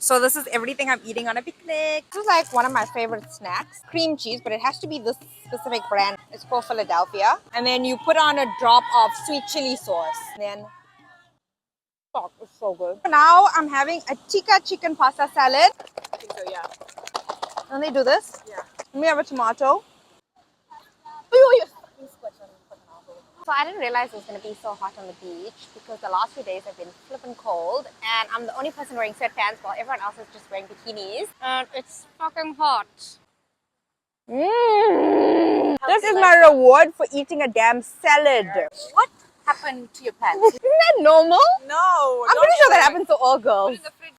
So this is everything I'm eating on a picnic. This is like one of my favorite snacks. Cream cheese, but it has to be this specific brand. It's called Philadelphia. And then you put on a drop of sweet chili sauce. And then, oh, it's so good. Now I'm having a tikka chicken pasta salad. I think so, yeah. And they do this. Yeah. Let me have a tomato. So I didn't realize it was going to be so hot on the beach because the last few days have been flippin' cold and I'm the only person wearing sweatpants while everyone else is just wearing bikinis. And it's fucking hot. This is my reward for eating a damn salad. What happened to your pants? Isn't that normal? No. I'm pretty sure that happens to all girls.